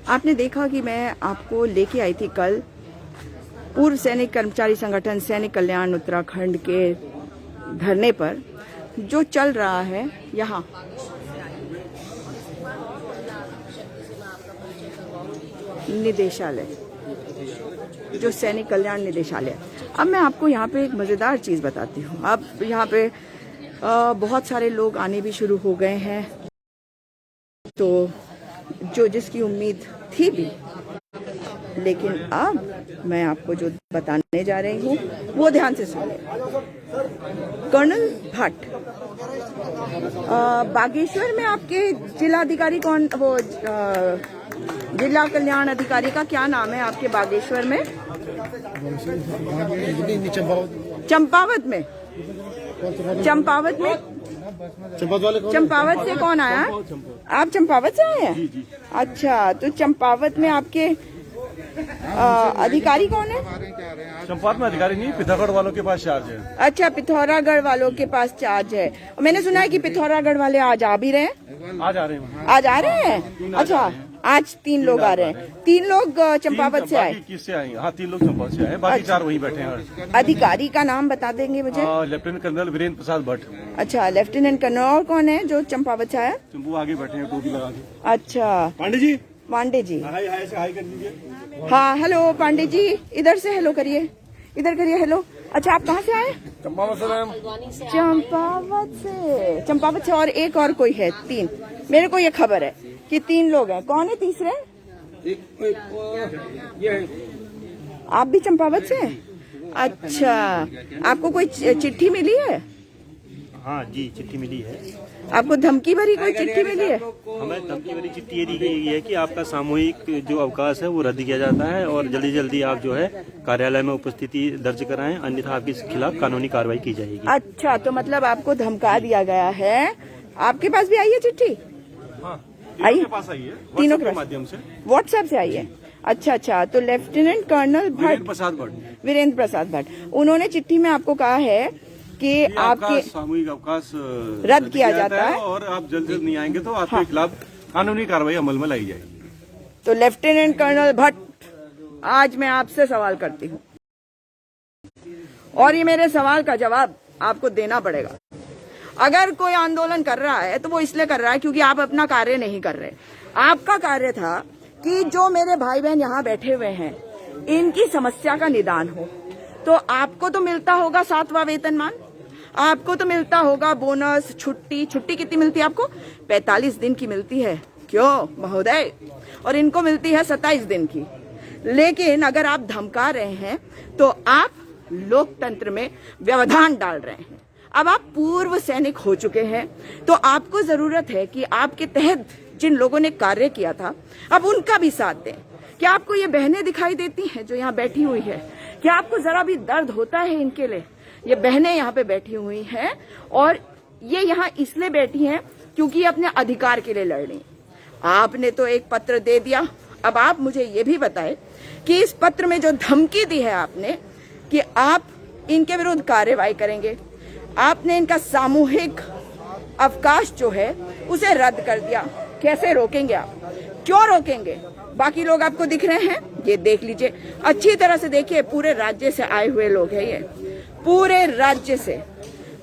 आपने देखा कि मैं आपको लेके आई थी कल पूर्व सैनिक कर्मचारी संगठन सैनिक कल्याण उत्तराखंड के धरने पर जो चल रहा है यहाँ। निदेशालय, जो सैनिक कल्याण निदेशालय। अब मैं आपको यहाँ पे एक मज़ेदार चीज़ बताती हूँ। अब यहाँ पे बहुत सारे लोग आने भी शुरू हो गए हैं, तो जो जिसकी उम्मीद थी भी, लेकिन अब मैं आपको जो बताने जा रही हूँ वो ध्यान से सुनिए। कर्नल भट्ट, बागेश्वर में आपके जिलाधिकारी कौन, वो जिला कल्याण अधिकारी का क्या नाम है आपके बागेश्वर में? चंपावत में। चंपावत में चंपावत से कौन आया? आप चंपावत से आए हैं? अच्छा, तो चंपावत में आपके अधिकारी कौन है? चंपावत में अधिकारी नहीं, पिथौरागढ़ वालों के पास चार्ज है। अच्छा, पिथौरागढ़ वालों के पास चार्ज है। मैंने सुना है कि पिथौरागढ़ वाले आज आ भी रहे हैं। आज आ रहे हैं। आज आ रहे हैं? अच्छा, आज 3 लोग आ रहे हैं। 3 लोग चंपावत से आए। किससे आए? हाँ, 3 लोग चंपावत से आए, बाकी 4 वहीं बैठे हैं। अधिकारी का नाम बता देंगे मुझे? Lieutenant colonel Virendra Prasad Bhatt. अच्छा, लेफ्टिनेंट कर्नल। और कौन है जो चंपावत से आया? वो आगे बैठे हैं टोपी लगा के। अच्छा, पांडे जी। पांडे जी, हाय कर दीजिए। हाँ हेलो पांडे जी, इधर से हेलो करिए, इधर करिए हेलो। अच्छा, आप कहाँ से आए? चंपावत से। चंपावत से और एक और कोई है? 3। मेरे को ये खबर है कि 3 लोग हैं। कौन है तीसरे? आप भी चंपावत से हैं? अच्छा, आपको कोई चिट्ठी मिली है? हाँ जी, चिट्ठी मिली है। आपको धमकी भरी कोई चिट्ठी मिली है? हमें धमकी भरी चिट्ठी ये दी गई है कि आपका सामूहिक जो अवकाश है वो रद्द किया जाता है और जल्दी जल्दी आप जो है कार्यालय में उपस्थिति दर्ज कराएं, अन्यथा आपके खिलाफ कानूनी कार्रवाई की जाएगी। अच्छा, तो मतलब आपको धमका दिया गया है। आपके पास भी आई है चिट्ठी? हाँ, आई के पास आई है, तीनों के माध्यम से, व्हाट्सएप से आई है। अच्छा, तो लेफ्टिनेंट कर्नल वीरेंद्र प्रसाद भट्ट, उन्होंने चिट्ठी में आपको कहा है कि आपके सामूहिक अवकाश रद्द किया जाता है और आप जल्द नहीं आएंगे तो आपके खिलाफ कानूनी कार्रवाई अमल में लाई जाएगी। तो लेफ्टिनेंट कर्नल भट्ट, आज मैं आपसे सवाल करती हूँ और ये मेरे सवाल का जवाब आपको देना पड़ेगा। अगर कोई आंदोलन कर रहा है तो वो इसलिए कर रहा है क्योंकि आप अपना कार्य नहीं कर रहे। आपका कार्य था कि जो मेरे भाई बहन यहाँ बैठे हुए हैं इनकी समस्या का निदान हो, तो आपको तो मिलता होगा 7वां वेतनमान, आपको तो मिलता होगा बोनस, छुट्टी कितनी मिलती है आपको? 45 दिन की मिलती है। क्यों महोदय? और इनको मिलती है 27 दिन की। लेकिन अगर आप धमका रहे हैं तो आप लोकतंत्र में व्यवधान डाल रहे हैं। अब आप पूर्व सैनिक हो चुके हैं, तो आपको जरूरत है कि आपके तहत जिन लोगों ने कार्य किया था अब उनका भी साथ दें। क्या आपको ये बहनें दिखाई देती हैं जो यहाँ बैठी हुई है? क्या आपको जरा भी दर्द होता है इनके लिए? ये बहनें यहाँ पे बैठी हुई हैं और ये यहाँ इसलिए बैठी हैं क्योंकि ये अपने अधिकार के लिए लड़ रही हैं। आपने तो एक पत्र दे दिया, अब आप मुझे ये भी बताएं कि इस पत्र में जो धमकी दी है आपने कि आप इनके विरुद्ध कार्रवाई करेंगे, आपने इनका सामूहिक अवकाश जो है उसे रद्द कर दिया, कैसे रोकेंगे आप? क्यों रोकेंगे? बाकी लोग आपको दिख रहे हैं, ये देख लीजिए, अच्छी तरह से देखिए, पूरे राज्य से आए हुए लोग हैं, ये पूरे राज्य से।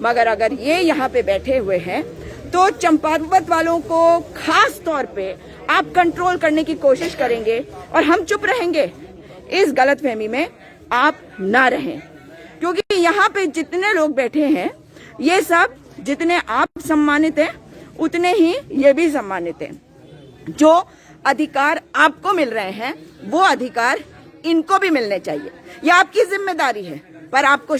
मगर अगर ये यहाँ पे बैठे हुए हैं तो चंपावत वालों को खास तौर पे आप कंट्रोल करने की कोशिश करेंगे और हम चुप रहेंगे। इस गलतफहमी में आप ना रहें, क्योंकि यहाँ पे जितने लोग बैठे हैं ये सब, जितने आप सम्मानित हैं उतने ही ये भी सम्मानित हैं। जो अधिकार आपको मिल रहे हैं वो अधिकार इनको भी मिलने चाहिए। ये आपकी जिम्मेदारी है, पर आपको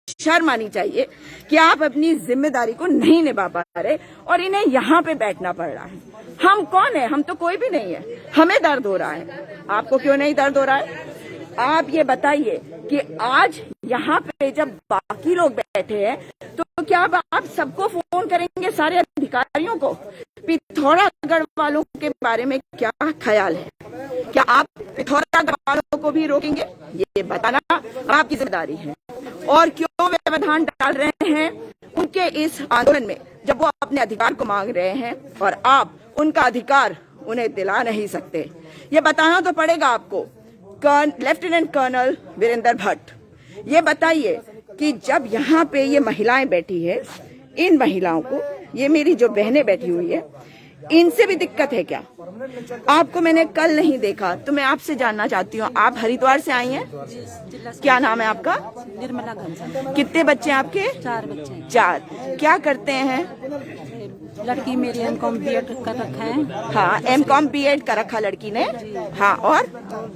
शर्म आनी चाहिए कि आप अपनी जिम्मेदारी को नहीं निभा पा रहे और इन्हें यहाँ पे बैठना पड़ रहा है। हम कौन है? हम तो कोई भी नहीं है। हमें दर्द हो रहा है, आपको क्यों नहीं दर्द हो रहा है? आप ये बताइए कि आज यहाँ पे जब बाकी लोग बैठे हैं तो क्या आप सबको फोन करेंगे, सारे अधिकारियों को? पिथौरागढ़ वालों के बारे में क्या ख्याल है? क्या आप पिथौरागढ़ वालों को भी रोकेंगे? ये बताना आपकी जिम्मेदारी है। और क्यों व्यवधान डाल रहे हैं उनके इस आंदोलन में, जब वो अपने अधिकार को मांग रहे हैं और आप उनका अधिकार उन्हें दिला नहीं सकते। ये बताना तो पड़ेगा आपको। लेफ्टिनेंट कर्नल वीरेंद्र भट्ट, ये बताइए कि जब यहाँ पे ये महिलाएं बैठी है, इन महिलाओं को, ये मेरी जो बहनें बैठी हुई है, इनसे भी दिक्कत है क्या? आपको मैंने कल नहीं देखा, तो मैं आपसे जानना चाहती हूँ, आप हरिद्वार से आई हैं? क्या नाम है आपका? निर्मला घनश्याम। कितने बच्चे हैं आपके? 4 बच्चे। 4। क्या करते हैं? लड़की मेरी M.Com B.Ed कर रखा है। हाँ, M.Com B.Ed कर रखा लड़की ने। हाँ, और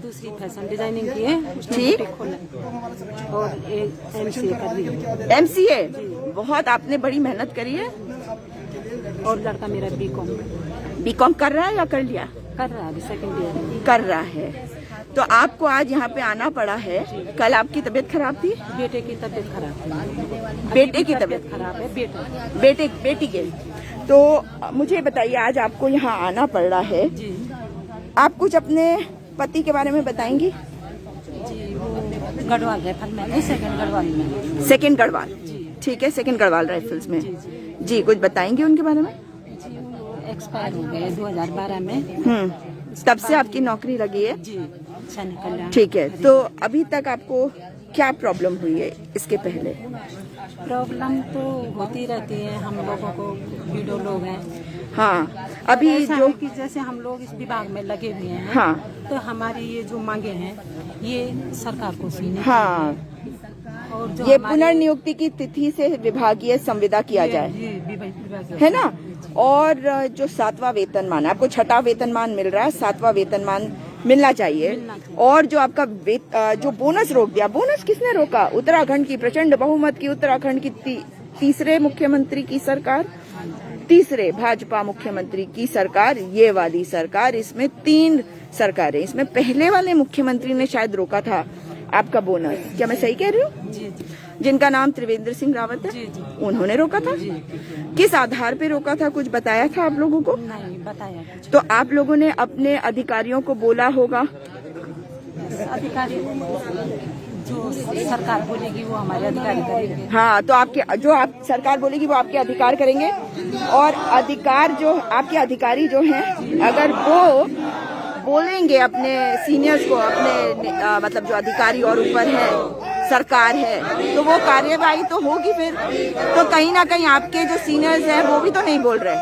दूसरी फैशन डिजाइनिंग की है, उसने ठीक। बुटीक खोला है। और MCA कर रही है। MCA, बहुत आपने बड़ी मेहनत करी है। और लड़का मेरा B.Com कर रहा है या कर लिया? कर रहा है, अभी सेकंड ईयर कर रहा है। तो आपको आज यहाँ पे आना पड़ा है। कल आपकी तबीयत खराब थी? बेटे की तबीयत खराब थी। बेटे की तबीयत खराब है, बेटी की। तो मुझे बताइए, आज आपको यहाँ आना पड़ रहा है। जी आप कुछ अपने पति के बारे में बताएंगी? जी, वो गढ़वाल राइफल में, सेकंड गढ़वाल में। सेकंड गढ़वाल, ठीक है, सेकंड गढ़वाल राइफल्स में। जी, कुछ बताएंगे उनके बारे में? जी, वो एक्सपायर हो गए 2012 में। तब से आपकी नौकरी लगी है? जी, सैनिक कल्याण। ठीक है। तो अभी तक आपको क्या प्रॉब्लम हुई है इसके पहले? प्रॉब्लम तो होती रहती है, हम लोगों को, वीडियो लोग हैं। हाँ, अभी ऐसा जो है कि जैसे हम लोग इस विभाग में लगे हुए हैं, हाँ, तो हमारी ये जो मांगे हैं, ये सरकार को सुननी हाँ, चाहिए। और जो ये हमारी- पुनर्नियुक्ति की तिथि से विभागीय संविदा किया जाए, ये विभाग है ना? और जो 7वां वेतनमान, आपको 6वां वेतनमान मिल रहा है, 7वां वेतनमान मिलना चाहिए। और जो आपका जो बोनस रोक दिया, बोनस किसने रोका? उत्तराखंड की प्रचंड बहुमत की उत्तराखंड की तीसरे मुख्यमंत्री की सरकार, तीसरे भाजपा मुख्यमंत्री की सरकार, ये वाली सरकार। इसमें 3 सरकारें, इसमें पहले वाले मुख्यमंत्री ने शायद रोका था आपका बोनस। क्या मैं सही कह रही हूँ? जी जी जिनका नाम त्रिवेंद्र सिंह रावत है, जी जी उन्होंने रोका था। जी। किस आधार पे रोका था, कुछ बताया था आप लोगों को? नहीं बताया कुछ। तो आप लोगों ने अपने अधिकारियों को बोला होगा? अधिकारी जो सरकार बोलेगी वो हमारे अधिकारी करेंगे। हाँ, तो आपके जो आप सरकार बोलेगी वो आपके अधिकार करेंगे। और अधिकार जो आपके अधिकारी जो हैं, अगर वो बोलेंगे अपने सीनियर्स को, अपने मतलब जो अधिकारी और ऊपर है, सरकार है, तो वो कार्यवाही तो होगी फिर। तो कहीं ना कहीं आपके जो सीनियर्स हैं वो भी तो नहीं बोल रहे,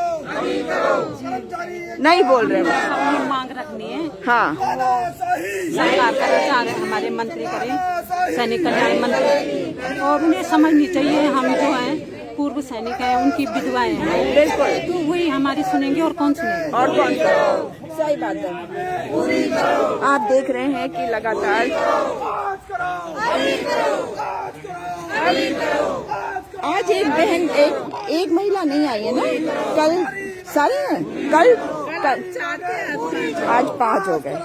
नहीं बोल रहे। सबने मांग रखनी है। हाँ, सरकार करे, चाहे हमारे मंत्री करें, सैनिक कल्याण मंत्री, और उन्हें समझनी चाहिए हम जो हैं पूर्व सैनिक हैं, उनकी विधवाएं हैं, बिल्कुल। तो वही हमारी सुनेंगे और कौन सुनेगा? और कौन? सही बात है। आप देख रहे हैं कि लगातार आज एक बहन, एक महिला नहीं आई है ना? कल सारे हैं, कल आज 5 हो गए।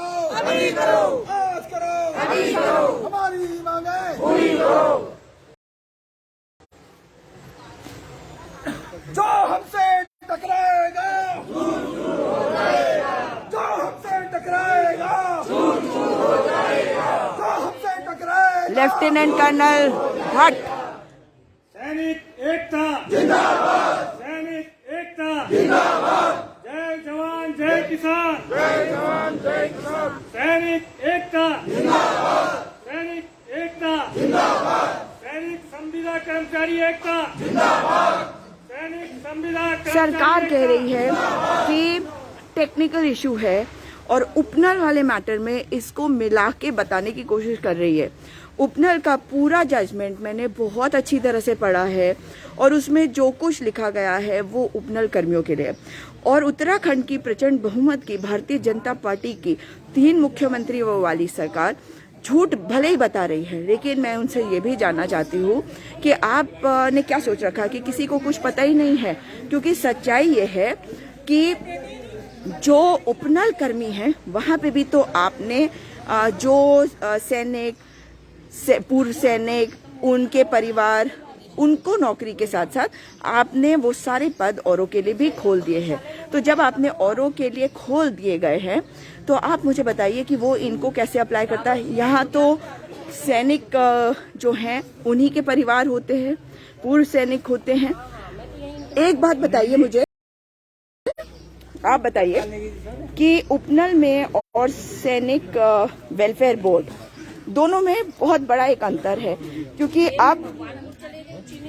जो हमसे टकराएगा, जो हमसे टकराएगा, जो हमसे टकराएगा। लेफ्टिनेंट कर्नल भट्ट, सैनिक एकता जिंदाबाद, सैनिक एकता जिंदाबाद, जय जवान जय किसान, जय जवान जय किसान, सैनिक एकता जिंदाबाद, सैनिक एकता जिंदाबाद, सैनिक संविदा कर्मचारी एकता जिंदाबाद, सैनिक संविदा सरकार कह रही है कि टेक्निकल इशू है और उपनल वाले मैटर में इसको मिला के बताने की कोशिश कर रही है। उपनल का पूरा जजमेंट मैंने बहुत अच्छी तरह से पढ़ा है और उसमें जो कुछ लिखा गया है वो उपनल कर्मियों के लिए। और उत्तराखंड की प्रचंड बहुमत की भारतीय जनता पार्टी की 3 मुख्यमंत्री वाली सरकार झूठ भले ही बता रही है, लेकिन मैं उनसे ये भी जानना चाहती हूँ कि आपने क्या सोच रखा कि किसी को कुछ पता ही नहीं है? क्योंकि सच्चाई ये है कि जो उपनल कर्मी हैं वहाँ पे भी तो आपने जो सैनिक, पूर्व सैनिक, उनके परिवार, उनको नौकरी के साथ साथ आपने वो सारे पद औरों के लिए भी खोल दिए हैं। तो जब आपने औरों के लिए खोल दिए गए हैं तो आप मुझे बताइए कि वो इनको कैसे अप्लाई करता है? यहाँ तो सैनिक जो हैं उन्हीं के परिवार होते हैं, पूर्व सैनिक होते हैं। एक बात बताइए मुझे, आप बताइए कि उपनल में और सैनिक वेलफेयर बोर्ड दोनों में बहुत बड़ा एक अंतर है, क्योंकि अब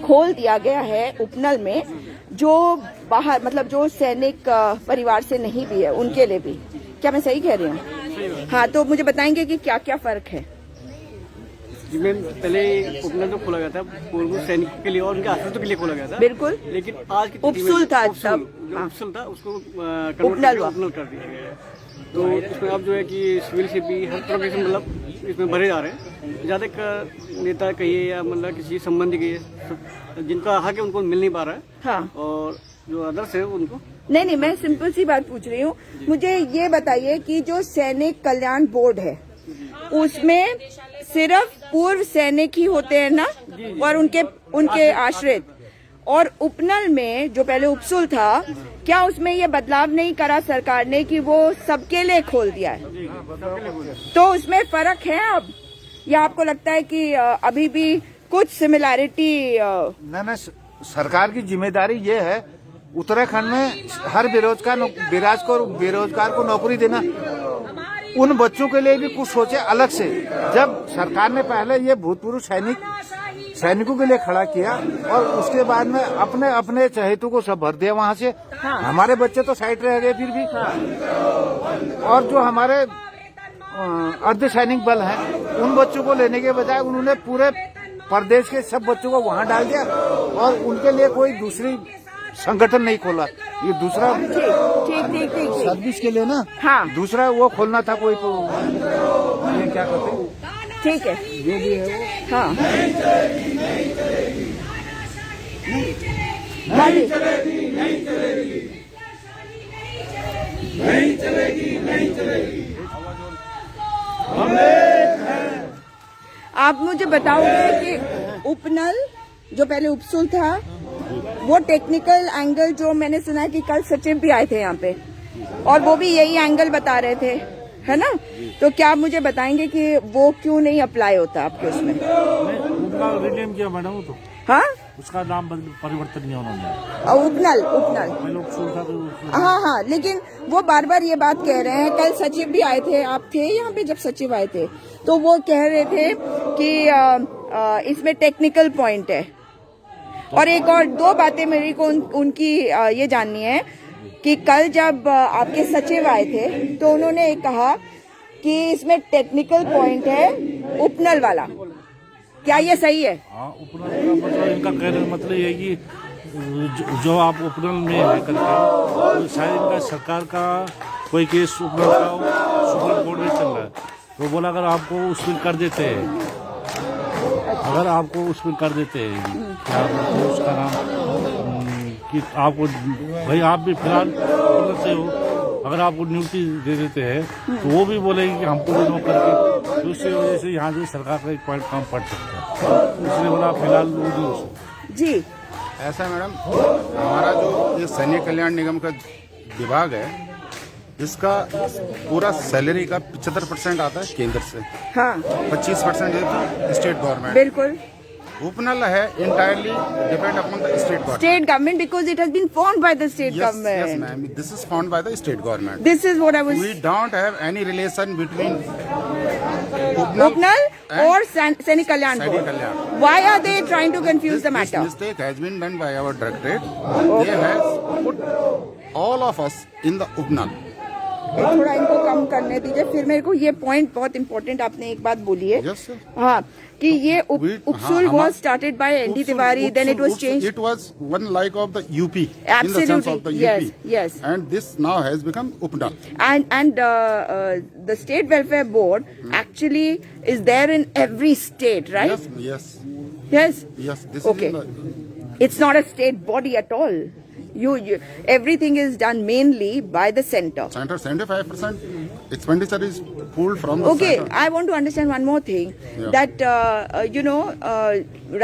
खोल दिया गया है उपनल में जो बाहर मतलब जो सैनिक परिवार से नहीं भी है उनके लिए भी। क्या मैं सही कह रही हूँ? हाँ, तो मुझे बताएंगे कि क्या क्या फर्क है। जी मैम, पहले उपनल तो खोला गया था पूर्व सैनिक के लिए और उनके आश्रितों के लिए खोला गया था। बिल्कुल, लेकिन आज की उपसुल था उपसुल, तब। जो हाँ। उपसुल था उसको उपनल हुआ। उपनल कर दिया गया है। तो इसमें अब जो है कि सिविल से भी हर तरह के मतलब इसमें भरे जा रहे हैं। ज्यादा नेता कहिए या मतलब किसी संबंधी कहिए जिनका हक है उनको मिल नहीं पा रहा है। हाँ, और जो अदर्स है उनको नहीं, मैं सिंपल सी बात पूछ रही हूँ। मुझे ये बताइए कि जो सैनिक कल्याण बोर्ड है उसमें सिर्फ पूर्व सैनिक ही होते हैं ना, और उनके आश्रित, और उपनल में जो पहले उपसुल था, क्या उसमें ये बदलाव नहीं करा सरकार ने कि वो सबके लिए खोल दिया है? तो उसमें फर्क है अब, या आपको लगता है कि अभी भी कुछ सिमिलैरिटी? न सरकार की जिम्मेदारी ये है उत्तराखंड में हर बेरोजगार को नौकरी देना। उन बच्चों के लिए भी कुछ सोचे अलग से। जब सरकार ने पहले ये भूतपूर्व सैनिकों के लिए खड़ा किया और उसके बाद में अपने अपने चहेतों को सब भर दिया वहाँ से। हाँ। हमारे बच्चे तो साइड रह गए फिर भी। और जो हमारे अर्धसैनिक बल हैं उन बच्चों को लेने के बजाय उन्होंने पूरे प्रदेश के सब बच्चों को वहाँ डाल दिया और उनके लिए कोई दूसरी संगठन नहीं खोला। ये दूसरा ठीक। सर्विस के लिए ना। हाँ, दूसरा वो खोलना था कोई, तो ये क्या कहते हैं, ठीक है, जो भी है वो। हाँ, आप मुझे बताओगे कि उपनल जो पहले उपसुल था, वो टेक्निकल एंगल जो मैंने सुना है कि कल सचिव भी आए थे यहाँ पे और वो भी यही एंगल बता रहे थे, है ना? तो क्या आप मुझे बताएंगे कि वो क्यों नहीं अप्लाई होता आपके उसमें? उनका रिनेम किया मैडम, तो हाँ, उसका नाम परिवर्तन किया उन्होंने। उपनल पहले उपसुल था तो हाँ, लेकिन वो बार बार ये बात कह रहे हैं। कल सचिव भी आए थे, आप थे यहाँ पे जब सचिव आए थे, तो वो कह रहे थे कि इसमें टेक्निकल पॉइंट है। और एक और दो बातें मेरी को उनकी ये जाननी है कि कल जब आपके सचिव आए थे तो उन्होंने कहा कि इसमें टेक्निकल पॉइंट है उपनल वाला। क्या ये सही है? हाँ, उपनल का मतलब इनका कहने का मतलब ये है कि जो आप उपनल में है करके, तो शायद इनका सरकार का कोई केस उपनल का सुप्रीम कोर्ट में चल रहा है, तो बोला अगर आपको उसमें कर देते हैं, अगर आपको उसमें कर देते हैं क्या तो उसका नाम कि आपको भाई आप भी फिलहाल से हो, अगर आपको नियुक्ति दे देते हैं तो वो भी बोलेगी कि हमको भी नौकर करके, दूसरी वजह से यहाँ से सरकार का एक पॉइंट काम पड़ सकता है, इसलिए बोला फिलहाल वो भी हो सकता है। जी, ऐसा मैडम, हमारा जो ये सैनिक कल्याण निगम का विभाग है, इसका पूरा सैलरी का 75% आता है केंद्र से, हाँ, 25% देती स्टेट गवर्नमेंट। बिल्कुल। उपनल है entirely depend upon the state government. State government, because it has been formed by the state Yes, government. ma'am. This is formed by the state government. This is what I was. We don't have any relation between Upnal or Sainik Kalyan Sainik Board. Kalyan. Why are they trying to confuse the This matter? mistake has been done by our directorate. They have put all of us in the Upnal. थोड़ा इनको कम करने दीजिए। फिर मेरे को ये point बहुत important आपने एक बात बोली है। Yes, sir. हाँ, कि ये उपसुल was started by ND Tiwari, then it was changed. It was one like of the UP. In the Absolutely. sense of the Yes, UP. yes. And this now has become Upnal. And the State Welfare Board actually is there in every state, right? Yes, yes, Yes. yes. This Okay. is in the, It's not a state body at all. You everything is done mainly by the center. center 75% expenditure is pulled from the Okay, center. I want to understand one more thing. Yeah. That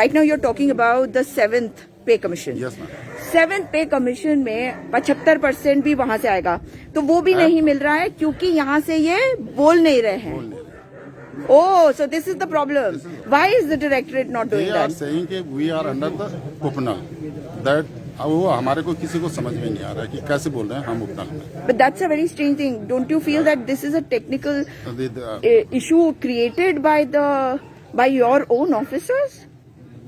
right now you're talking about the 7th Pay Commission. Yes, ma'am. 7th Pay Commission में 75% भी वहाँ से आएगा, तो वो भी नहीं मिल रहा है क्योंकि यहाँ से ये बोल नहीं रहे हैं। Oh, so this is the problem. Why is the directorate not They doing are that? saying that we are under the Upnal. That अब वो हमारे को किसी को समझ में नहीं आ रहा है कि कैसे बोल रहे हैं हम उपनल में। But that's a very strange thing. Don't you feel that this is a technical issue created by your own officers?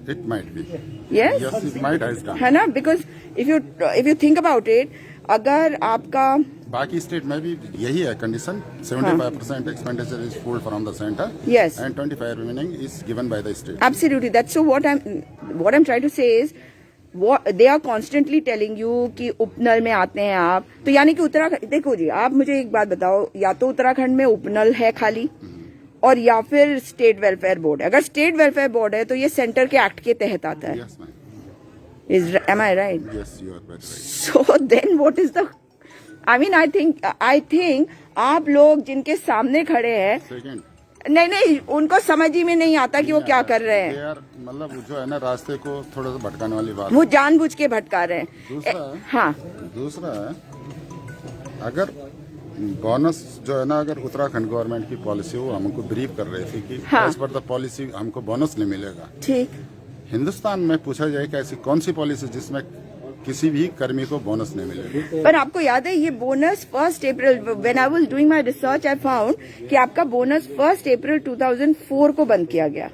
It might be. Yes. Yes, it might has done. है ना? Because if you think about it, अगर आपका बाकी state में भी यही है condition, 75% expenditure is pulled from the centre Yes. And 25 remaining is given by the state. Absolutely. That's so what I'm trying to say is they are constantly telling you कि उपनल में आते हैं आप, तो यानी कि उत्तराखंड, देखो जी आप मुझे एक बात बताओ, या तो उत्तराखंड में उपनल है खाली और या फिर स्टेट वेलफेयर बोर्ड है। अगर स्टेट वेलफेयर बोर्ड है तो ये सेंटर के एक्ट के तहत आता है। Yes ma'am, Am I right? Yes you are very right. So then what is the, I mean I think आप लोग जिनके सामने खड़े हैं, सेकंड नहीं उनको समझ ही में नहीं आता कि वो क्या कर रहे हैं। यार मतलब जो है ना रास्ते को थोड़ा सा भटकाने वाली बात। वो जानबूझ के भटका रहे हैं। हाँ, दूसरा है अगर बोनस जो है ना, अगर उत्तराखंड गवर्नमेंट की पॉलिसी वो हमको ब्रीफ कर रहे थे कि हाँ। एज पर द पॉलिसी हमको बोनस नहीं मिलेगा। ठीक। हिंदुस्तान में पूछा जाए कि ऐसी कौन सी पॉलिसी जिसमें किसी भी कर्मी को बोनस नहीं मिलेगा। पर आपको याद है ये bonus 1 April, when I was doing my research I found कि आपका बोनस 1 अप्रैल 2004 को बंद किया गया।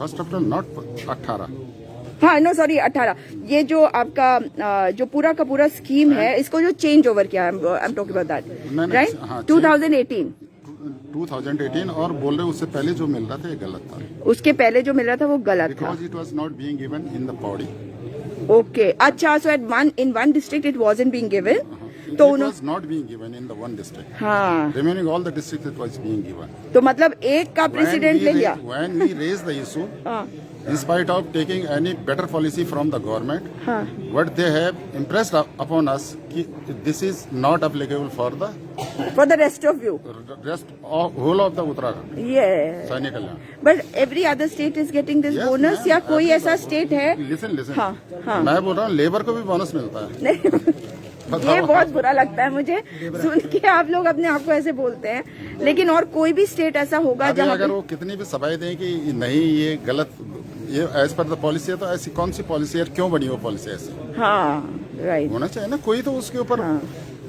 1 अप्रैल नॉट 18। हाँ नो सॉरी 18। ये जो आपका जो पूरा का पूरा स्कीम है, इसको जो चेंज ओवर किया है, I am talking about that, right? हाँ, 2018 और बोल रहे उससे पहले जो मिल रहा था ये गलत था, उसके पहले जो मिल रहा था वो गलत था। Because it was not being given in the body. Okay, अच्छा, so at in one district it wasn't being given, तो it was not being given in the one district. हाँ, Remaining all the districts it was being given. तो मतलब एक का president ले लिया। When we raised the issue, in spite of taking any better policy from the government, what they have impressed upon us, this is not applicable for the rest of you, whole of the Uttarakhand. Yeah. सैनिक कल्याण। But every other state is getting this Yes, bonus, ma'am, या कोई ऐसा state है? Listen. हाँ, हाँ। मैं बोल रहा हूँ लेबर को भी बोनस मिलता है। नहीं, ये बहुत बुरा लगता है मुझे सुन के आप लोग अपने आप को ऐसे बोलते हैं, लेकिन और कोई भी स्टेट ऐसा होगा जहाँ अगर वो कितनी भी सफाई दें कि नहीं ये गलत, ये एज पर द पॉलिसी है, तो ऐसी कौन सी पॉलिसी है, क्यों बनी वो पॉलिसी ऐसी? हाँ, राइट, होना चाहिए ना, कोई तो उसके ऊपर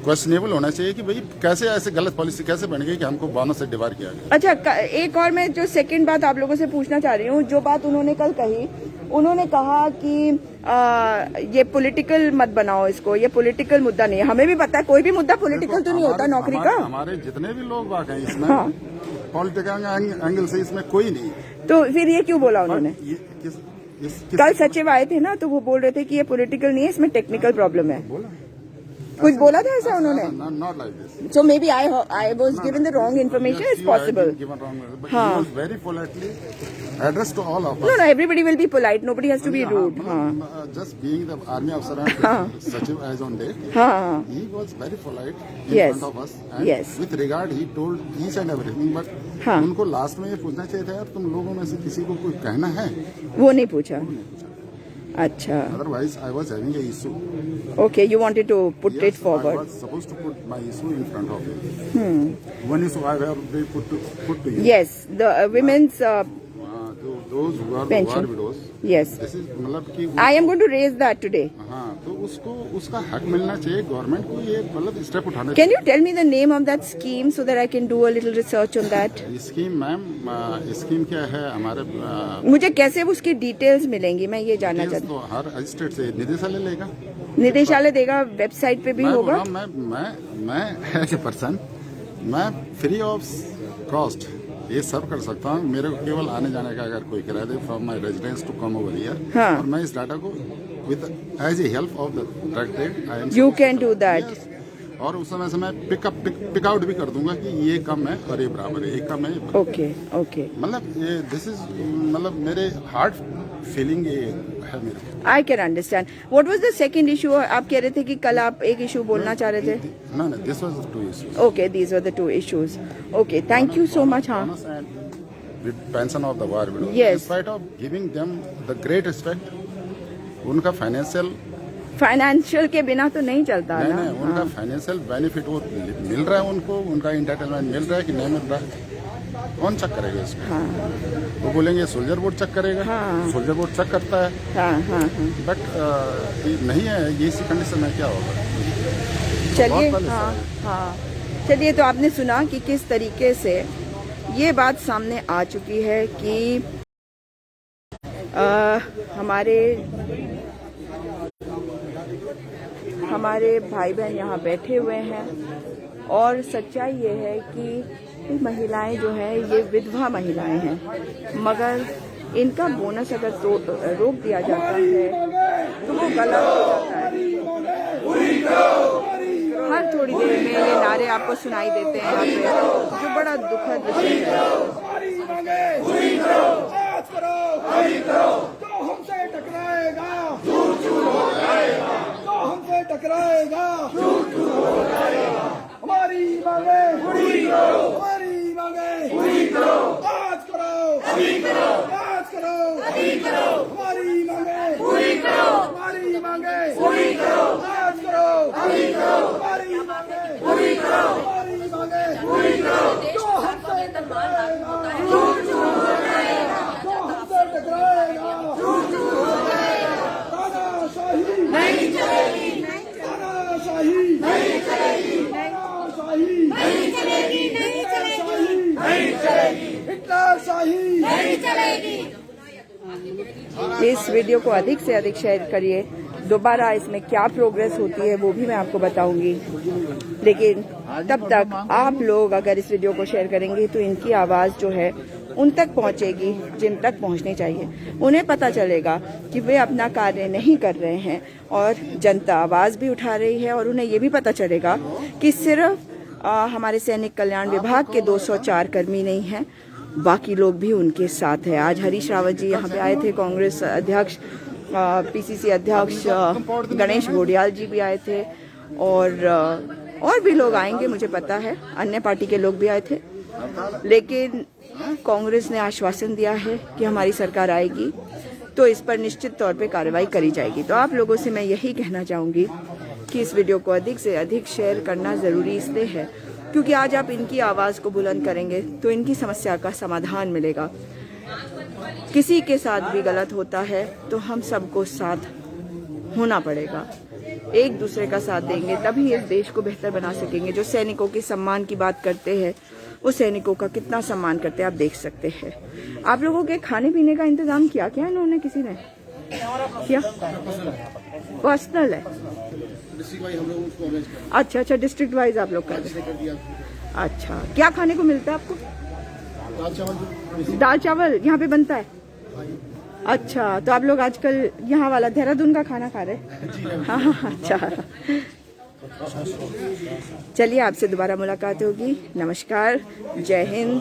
क्वेश्चनेबल होना चाहिए कि भाई कैसे ऐसे गलत पॉलिसी कैसे बन गई कि हमको बोनस से डिवाइड किया गया। अच्छा, एक और मैं जो सेकंड बात आप लोगों से पूछना चाह रही हूँ, जो बात उन्होंने कल कही, उन्होंने कहा कि ये पॉलिटिकल मत बनाओ इसको, ये पॉलिटिकल मुद्दा नहीं है। हमें भी पता है कोई भी मुद्दा पॉलिटिकल तो नहीं होता नौकरी का। हमारे जितने भी लोग बात हैं इसमें पॉलिटिकल एंगल से इसमें कोई नहीं। तो फिर ये क्यों बोला उन्होंने? कल सचिव आए थे ना, तो वो बोल रहे थे कि ये पॉलिटिकल नहीं है, इसमें टेक्निकल प्रॉब्लम है। कुछ बोला था ऐसा उन्होंने? Not like this. So maybe I was given the wrong information. It's possible. Given wrong, but हाँ. he was very politely addressed to all of us. No, everybody will be polite. Nobody has to be rude. हाँ. Just being the army officer and Sachiv as on day, हाँ. he was very polite in Yes. front of us. And Yes. with regard, he told each and everything. But हाँ. उनको last में ये पूछना चाहिए था, यार तुम लोगों में से किसी को कोई कहना है? वो नहीं पूछा। अच्छा। Otherwise, I was having a issue. Okay, you wanted to put it Yes, I forward. was supposed to put my issue in front of you. One issue I have put to you. Yes, the women's Those who are pension. widows. Yes. This is मतलब कि I am going to raise that today. हाँ, तो उसको उसका हक मिलना चाहिए, government को ये मतलब स्टेप उठाना Can you tell me the name of that scheme so that I can do a little research on that? चाहिए। स्कीम मैम, स्कीम क्या है हमारे मुझे कैसे उसकी डिटेल्स मिलेंगी, मैं ये जानना चाहती तो हर स्टेट से निदेशालय लेगा, हूँ। निदेशालय देगा, वेबसाइट पे भी मैं होगा। बोल रहा हूँ, मैं एज ए पर्सन मैं फ्री ऑफ कॉस्ट ये सब कर सकता हूँ। मेरे को केवल आने जाने का अगर कोई किराया दे from my residence to come over here, हाँ. और मैं इस डाटा को with as a help of the directorate You can do that. और उस समय से मैं पिक आउट भी कर दूंगा कि ये कम है और ये बराबर है, ये कम है, ये बराबर Okay, okay. है। मतलब ये दिस इज मतलब मेरे हार्ट फीलिंग ये है मेरे। I can understand. What was the second issue? आप कह रहे थे कि कल आप एक इशू बोलना चाह रहे थे। No, this was the two issues. Okay, these were the two issues. Okay, thank you so much. हाँ. Bonus and the pension of the war widows. Yes. In spite of giving them the great respect, उनका financial के बिना तो नहीं चलता ना। नहीं, उनका फाइनेंशियल बेनिफिट वो मिल रहा है, उनको उनका इंटाइटलमेंट मिल रहा है कि नहीं मिल रहा है, कौन चेक करेगा इसको? हाँ वो बोलेंगे सोल्जर बोर्ड चेक करेगा। हाँ। सोल्जर बोर्ड चेक करता है, हाँ हाँ हाँ। बट नहीं है, ये इसी कंडीशन में क्या होगा? चलिए, बहुत पहले हाँ से हाँ, चलिए। तो आपने सुना कि किस तरीके से ये बात सामने आ चुकी है कि हमारे भाई बहन यहाँ बैठे हुए हैं और सच्चाई ये है कि ये महिलाएं जो हैं ये विधवा महिलाएं हैं, मगर इनका बोनस अगर रोक दिया जाता है तो वो गलत हो जाता है। हर थोड़ी देर में ये नारे आपको सुनाई देते हैं यहाँ पे, जो बड़ा दुखद विषय है। जो हमसे टकराएगा हमारी मांगे हमारी मांगे आज करो हमारी मांगे हमारी मांगे आज करो हमारी मांगे जो हमसे टकराएगा तानाशाही नहीं चलेगी, तानाशाही नहीं चलेगी, तानाशाही नहीं चलेगी, नहीं चलेगी, नहीं चलेगी, हिटलरशाही नहीं चलेगी। इस वीडियो को अधिक से अधिक शेयर करिए। दोबारा इसमें क्या प्रोग्रेस होती है वो भी मैं आपको बताऊंगी, लेकिन तब तक आप लोग अगर इस वीडियो को शेयर करेंगे तो इनकी आवाज़ जो है उन तक पहुंचेगी जिन तक पहुंचनी चाहिए। उन्हें पता चलेगा कि वे अपना कार्य नहीं कर रहे हैं और जनता आवाज़ भी उठा रही है, और उन्हें ये भी पता चलेगा कि सिर्फ हमारे सैनिक कल्याण विभाग के 204 कर्मी नहीं हैं, बाकी लोग भी उनके साथ हैं। आज हरीश रावत जी यहाँ पे आए थे, कांग्रेस अध्यक्ष, पीसीसी अध्यक्ष गणेश घोड़ियाल जी भी आए थे, और भी लोग आएंगे मुझे पता है, अन्य पार्टी के लोग भी आए थे। लेकिन कांग्रेस ने आश्वासन दिया है कि हमारी सरकार आएगी तो इस पर निश्चित तौर पे कार्रवाई करी जाएगी। तो आप लोगों से मैं यही कहना चाहूँगी कि इस वीडियो को अधिक से अधिक शेयर करना ज़रूरी इसलिए है क्योंकि आज आप इनकी आवाज़ को बुलंद करेंगे तो इनकी समस्या का समाधान मिलेगा। किसी के साथ भी गलत होता है तो हम सबको साथ होना पड़ेगा, एक दूसरे का साथ देंगे तभी इस देश को बेहतर बना सकेंगे। जो सैनिकों के सम्मान की बात करते हैं वो सैनिकों का कितना सम्मान करते हैं आप देख सकते हैं। आप लोगों के खाने पीने का इंतजाम किया क्या इन्होंने, किसी ने किया? पर्सनल है? अच्छा अच्छा, डिस्ट्रिक्ट वाइज आप लोग कर रहे हैं। अच्छा, क्या खाने को मिलता है आपको? दाल चावल यहाँ पे बनता है? अच्छा, तो आप लोग आजकल यहाँ वाला देहरादून का खाना खा रहे हैं? हाँ, अच्छा। चलिए, आपसे दोबारा मुलाकात होगी। नमस्कार, जय हिंद।